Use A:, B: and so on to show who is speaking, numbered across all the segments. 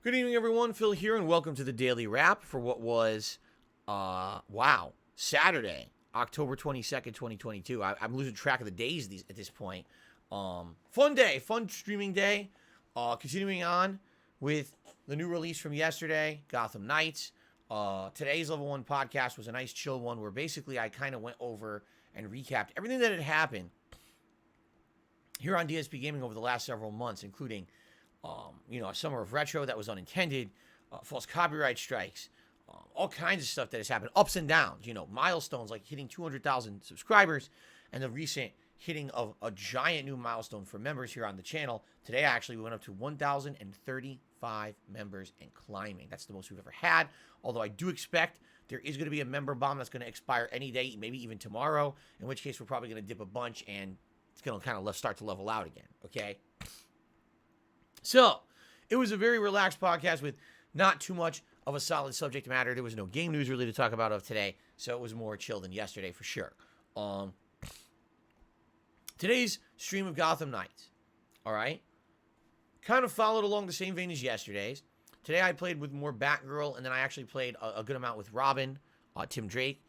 A: Good evening, everyone. Phil here, and welcome to the Daily Wrap for what was, Saturday, October 22nd, 2022. I'm losing track of the days at this point. Fun day, fun streaming day. Continuing on with the new release from yesterday, Gotham Knights. Today's Level 1 podcast was a nice chill one where basically I kind of went over and recapped everything that had happened here on DSPGaming over the last several months, including a summer of retro that was unintended, false copyright strikes, all kinds of stuff that has happened, ups and downs, milestones like hitting 200,000 subscribers, and the recent hitting of a giant new milestone for members here on the channel. Today, actually, we went up to 1,035 members and climbing. That's the most we've ever had, although I do expect there is going to be a member bomb that's going to expire any day, maybe even tomorrow, in which case we're probably going to dip a bunch, and it's going to kind of start to level out again, okay? So, it was a very relaxed podcast with not too much of a solid subject matter. There was no game news really to talk about of today, so it was more chill than yesterday for sure. Today's stream of Gotham Knights, all right, kind of followed along the same vein as yesterday's. Today I played with more Batgirl, and then I actually played a good amount with Robin, Tim Drake,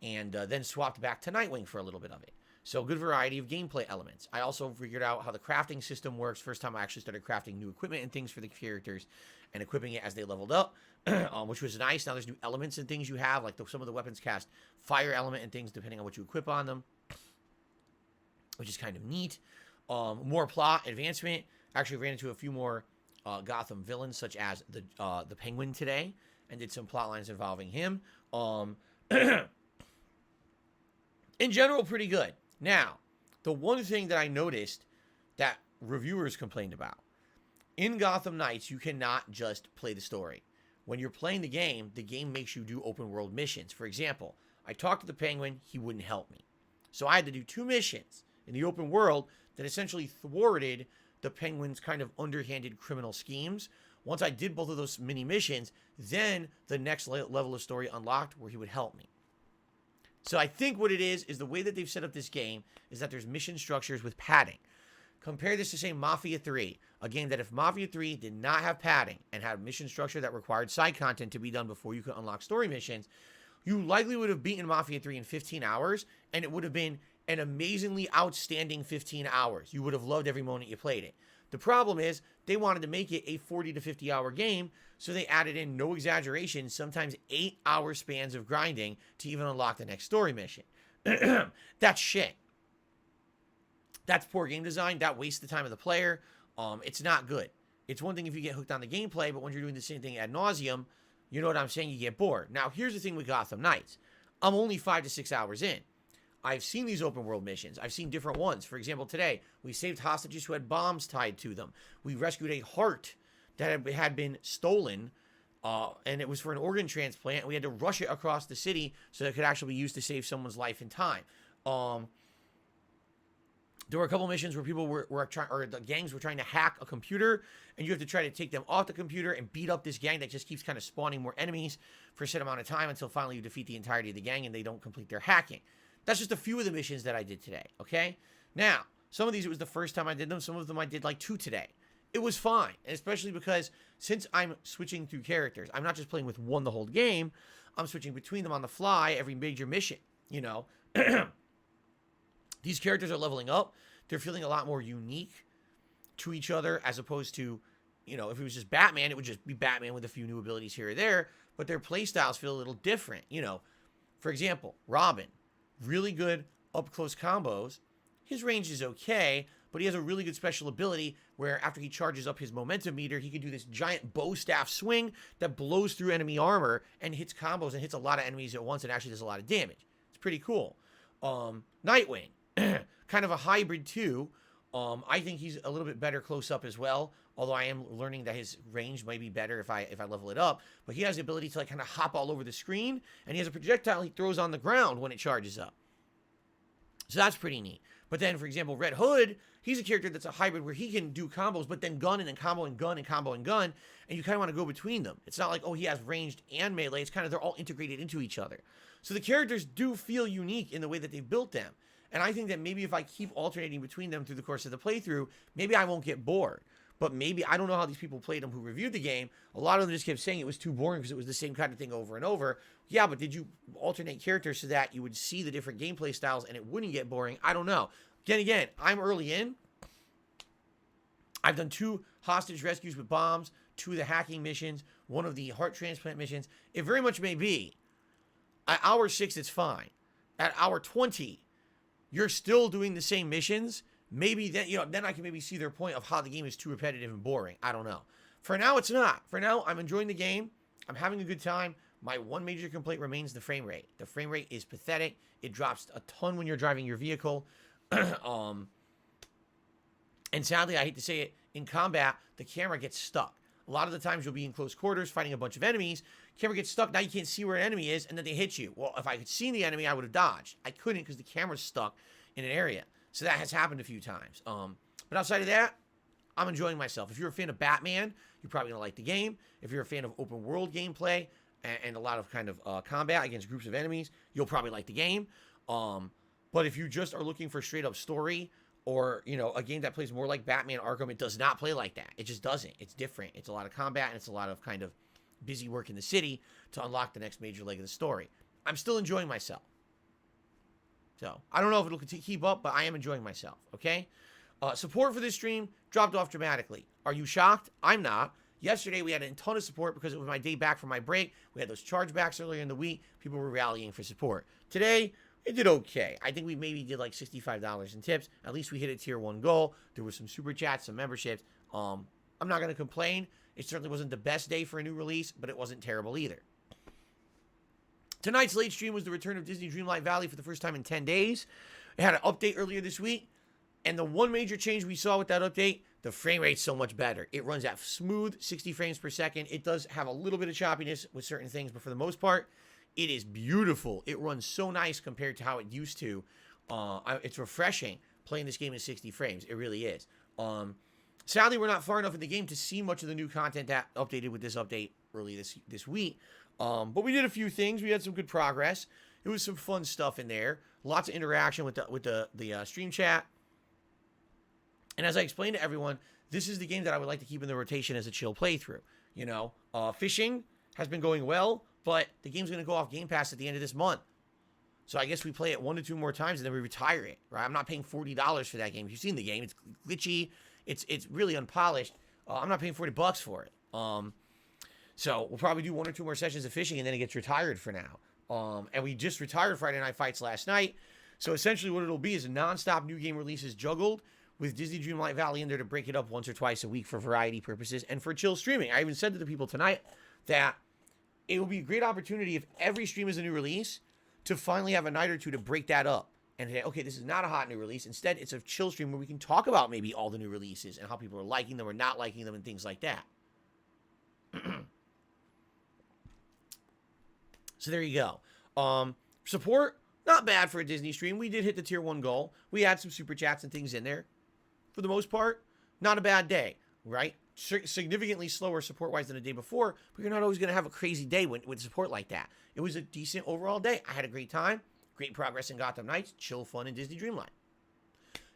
A: and then swapped back to Nightwing for a little bit of it. So, good variety of gameplay elements. I also figured out how the crafting system works. First time I actually started crafting new equipment and things for the characters and equipping it as they leveled up, which was nice. Now there's new elements and things you have, like some of the weapons cast fire element and things depending on what you equip on them, which is kind of neat. More plot advancement. Actually ran into a few more Gotham villains, such as the Penguin today, and did some plot lines involving him. In general, pretty good. Now, the one thing that I noticed that reviewers complained about, in Gotham Knights, you cannot just play the story. When you're playing the game makes you do open world missions. For example, I talked to the Penguin, he wouldn't help me. So I had to do 2 missions in the open world that essentially thwarted the Penguin's kind of underhanded criminal schemes. Once I did both of those mini missions, then the next level of story unlocked where he would help me. So I think what it is the way that they've set up this game is that there's mission structures with padding. Compare this to, say, Mafia 3, a game that if Mafia 3 did not have padding and had a mission structure that required side content to be done before you could unlock story missions, you likely would have beaten Mafia 3 in 15 hours, and it would have been an amazingly outstanding 15 hours. You would have loved every moment you played it. The problem is they wanted to make it a 40 to 50 hour game, so they added in, no exaggeration, sometimes 8-hour spans of grinding to even unlock the next story mission. That's shit. That's poor game design. That wastes the time of the player. It's not good. It's one thing if you get hooked on the gameplay, but when you're doing the same thing ad nauseum, you know what I'm saying, you get bored. Now, here's the thing with Gotham Knights. I'm only 5 to 6 hours in. I've seen these open world missions. I've seen different ones. For example, today, we saved hostages who had bombs tied to them. We rescued a heart that had been stolen, and it was for an organ transplant. We had to rush it across the city so that it could actually be used to save someone's life in time. There were a couple missions where people were trying, or the gangs were trying to hack a computer, and you have to try to take them off the computer and beat up this gang that just keeps kind of spawning more enemies for a set amount of time until finally you defeat the entirety of the gang and they don't complete their hacking. That's just a few of the missions that I did today, okay? Now, some of these, it was the first time I did them. Some of them I did like 2 today. It was fine, especially because since I'm switching through characters, I'm not just playing with one the whole game. I'm switching between them on the fly every major mission, These characters are leveling up. They're feeling a lot more unique to each other as opposed to, if it was just Batman, it would just be Batman with a few new abilities here or there, but their playstyles feel a little different, For example, Robin. Really good up-close combos. His range is okay, but he has a really good special ability where after he charges up his momentum meter, he can do this giant bow staff swing that blows through enemy armor and hits combos and hits a lot of enemies at once and actually does a lot of damage. It's pretty cool. Nightwing, kind of a hybrid too. I think he's a little bit better close up as well, although I am learning that his range might be better if I level it up. But he has the ability to kind of hop all over the screen, and he has a projectile he throws on the ground when it charges up. So that's pretty neat. But then, for example, Red Hood, he's a character that's a hybrid where he can do combos, but then gun and then combo and gun and combo and gun, and you kind of want to go between them. It's not like, he has ranged and melee. It's kind of they're all integrated into each other. So the characters do feel unique in the way that they've built them. And I think that maybe if I keep alternating between them through the course of the playthrough, maybe I won't get bored. but maybe, I don't know how these people played them who reviewed the game. A lot of them just kept saying it was too boring because it was the same kind of thing over and over. Yeah, but did you alternate characters so that you would see the different gameplay styles and it wouldn't get boring? I don't know. Again, I'm early in. I've done 2 hostage rescues with bombs, 2 of the hacking missions, 1 of the heart transplant missions. It very much may be. At hour 6, it's fine. At hour 20, you're still doing the same missions. Maybe then, then I can maybe see their point of how the game is too repetitive and boring. I don't know. For now, it's not. For now, I'm enjoying the game. I'm having a good time. My one major complaint remains the frame rate. The frame rate is pathetic. It drops a ton when you're driving your vehicle. And sadly, I hate to say it, in combat, the camera gets stuck. A lot of the times you'll be in close quarters fighting a bunch of enemies. Camera gets stuck. Now you can't see where an enemy is, and then they hit you. Well, if I could see the enemy, I would have dodged. I couldn't because the camera's stuck in an area. So that has happened a few times. But outside of that, I'm enjoying myself. If you're a fan of Batman, you're probably going to like the game. If you're a fan of open world gameplay and a lot of kind of combat against groups of enemies, you'll probably like the game. But if you just are looking for straight up story or, a game that plays more like Batman Arkham, it does not play like that. It just doesn't. It's different. It's a lot of combat and it's a lot of kind of busy work in the city to unlock the next major leg of the story. I'm still enjoying myself. So, I don't know if it'll keep up, but I am enjoying myself, okay? Support for this stream dropped off dramatically. Are you shocked? I'm not. Yesterday, we had a ton of support because it was my day back from my break. We had those chargebacks earlier in the week. People were rallying for support. Today, it did okay. I think we maybe did like $65 in tips. At least we hit a tier 1 goal. There was some super chats, some memberships. I'm not going to complain. It certainly wasn't the best day for a new release, but it wasn't terrible either. Tonight's late stream was the return of Disney Dreamlight Valley for the first time in 10 days. It had an update earlier this week, and the one major change we saw with that update, the frame rate's so much better. It runs at smooth 60 frames per second. It does have a little bit of choppiness with certain things, but for the most part, it is beautiful. It runs so nice compared to how it used to. It's refreshing playing this game in 60 frames. It really is. Sadly, we're not far enough in the game to see much of the new content that updated with this update early this week. But we did a few things. We had some good progress. It was some fun stuff in there. Lots of interaction with the stream chat. And as I explained to everyone, this is the game that I would like to keep in the rotation as a chill playthrough. Fishing has been going well, but the game's going to go off Game Pass at the end of this month. So I guess we play it 1 to 2 more times and then we retire it, right? I'm not paying $40 for that game. If you've seen the game, it's glitchy. It's really unpolished. I'm not paying $40 for it. So we'll probably do 1 or 2 more sessions of fishing and then it gets retired for now. And we just retired Friday Night Fights last night. So essentially what it'll be is nonstop new game releases juggled with Disney Dreamlight Valley in there to break it up once or twice a week for variety purposes and for chill streaming. I even said to the people tonight that it will be a great opportunity if every stream is a new release to finally have a night or two to break that up. And say, okay, this is not a hot new release. Instead, it's a chill stream where we can talk about maybe all the new releases and how people are liking them or not liking them and things like that. So there you go. Support, not bad for a Disney stream. We did hit the tier 1 goal. We had some super chats and things in there. For the most part, not a bad day, right? Significantly slower support-wise than the day before, but you're not always going to have a crazy day with support like that. It was a decent overall day. I had a great time. Great progress in Gotham Knights. Chill fun in Disney Dreamlight.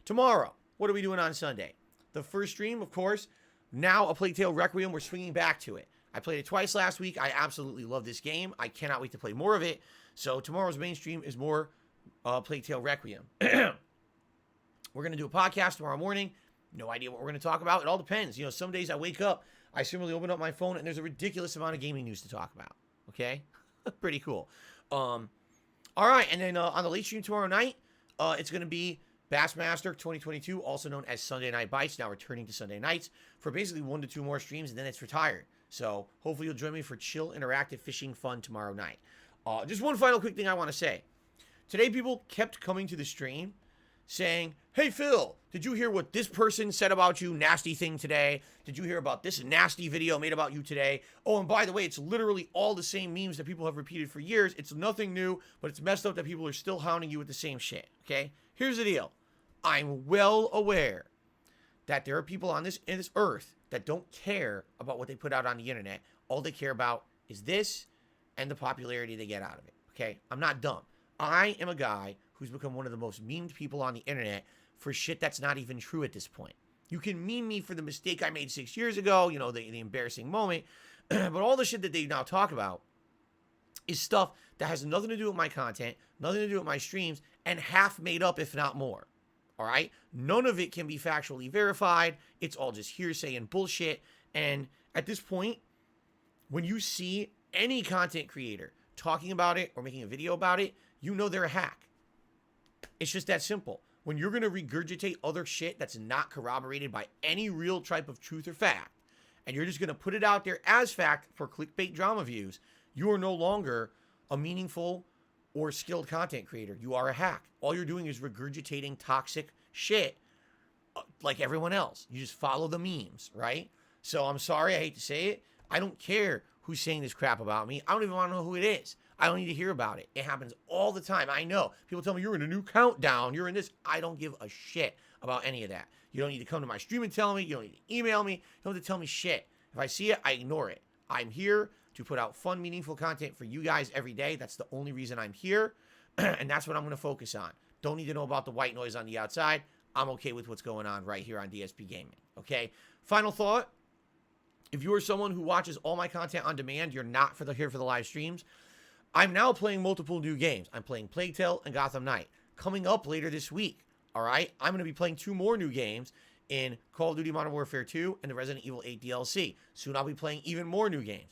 A: Tomorrow, what are we doing on Sunday? The first stream, of course, now A Plague Tale Requiem. We're swinging back to it. I played it twice last week. I absolutely love this game. I cannot wait to play more of it. So tomorrow's main stream is more Plague Tale Requiem. We're going to do a podcast tomorrow morning. No idea what we're going to talk about. It all depends. Some days I wake up, I simply open up my phone, and there's a ridiculous amount of gaming news to talk about. Okay? Pretty cool. All right, and then on the late stream tomorrow night, it's going to be Bassmaster 2022, also known as Sunday Night Bites, now returning to Sunday nights for basically 1 to 2 more streams, and then it's retired. So hopefully you'll join me for chill, interactive fishing fun tomorrow night. Just one final quick thing I want to say. Today, people kept coming to the stream saying, hey, Phil, did you hear what this person said about you? Nasty thing today. Did you hear about this nasty video made about you today? Oh, and by the way, it's literally all the same memes that people have repeated for years. It's nothing new, but it's messed up that people are still hounding you with the same shit, okay? Here's the deal. I'm well aware that there are people on this earth that don't care about what they put out on the internet. All they care about is this and the popularity they get out of it, okay? I'm not dumb. I am a guy who's become one of the most memed people on the internet for shit that's not even true at this point. You can meme me for the mistake I made 6 years ago, you know, the embarrassing moment. But all the shit that they now talk about is stuff that has nothing to do with my content, nothing to do with my streams, and half made up, if not more. All right? None of it can be factually verified. It's all just hearsay and bullshit. And at this point, when you see any content creator talking about it or making a video about it, you know they're a hack. It's just that simple. When you're going to regurgitate other shit that's not corroborated by any real type of truth or fact, and you're just going to put it out there as fact for clickbait drama views, you are no longer a meaningful or skilled content creator. You are a hack. All you're doing is regurgitating toxic shit like everyone else. You just follow the memes, right? So I'm sorry, I hate to say it. I don't care who's saying this crap about me. I don't even want to know who it is. I don't need to hear about it. It happens all the time. I know. People tell me, you're in a new countdown. You're in this. I don't give a shit about any of that. You don't need to come to my stream and tell me. You don't need to email me. You don't have to tell me shit. If I see it, I ignore it. I'm here to put out fun, meaningful content for you guys every day. That's the only reason I'm here. And that's what I'm going to focus on. Don't need to know about the white noise on the outside. I'm okay with what's going on right here on DSP Gaming. Okay? Final thought. If you are someone who watches all my content on demand, you're not here for the live streams. I'm now playing multiple new games. I'm playing Plague Tale and Gotham Knight. Coming up later this week, all right? I'm going to be playing 2 more new games in Call of Duty Modern Warfare 2 and the Resident Evil 8 DLC. Soon I'll be playing even more new games.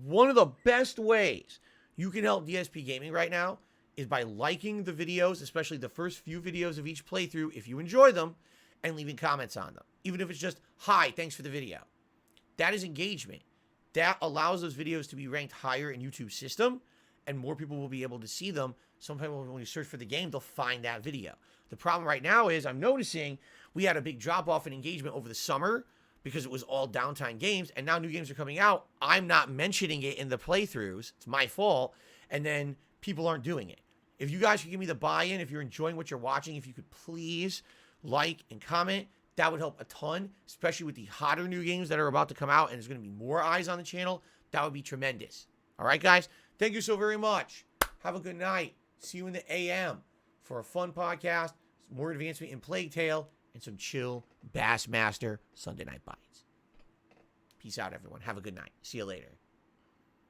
A: One of the best ways you can help DSP Gaming right now is by liking the videos, especially the first few videos of each playthrough if you enjoy them, and leaving comments on them. Even if it's just, hi, thanks for the video. That is engagement. That allows those videos to be ranked higher in YouTube's system, and more people will be able to see them. Sometimes when you search for the game, they'll find that video. The problem right now is I'm noticing we had a big drop-off in engagement over the summer because it was all downtime games, and now new games are coming out. I'm not mentioning it in the playthroughs. It's my fault. And then people aren't doing it. If you guys could give me the buy-in, if you're enjoying what you're watching, if you could please like and comment, that would help a ton, especially with the hotter new games that are about to come out, and there's going to be more eyes on the channel. That would be tremendous. All right, guys? Thank you so very much. Have a good night. See you in the AM for a fun podcast, more advancement in Plague Tale, and some chill Bassmaster Sunday Night Bites. Peace out, everyone. Have a good night. See you later.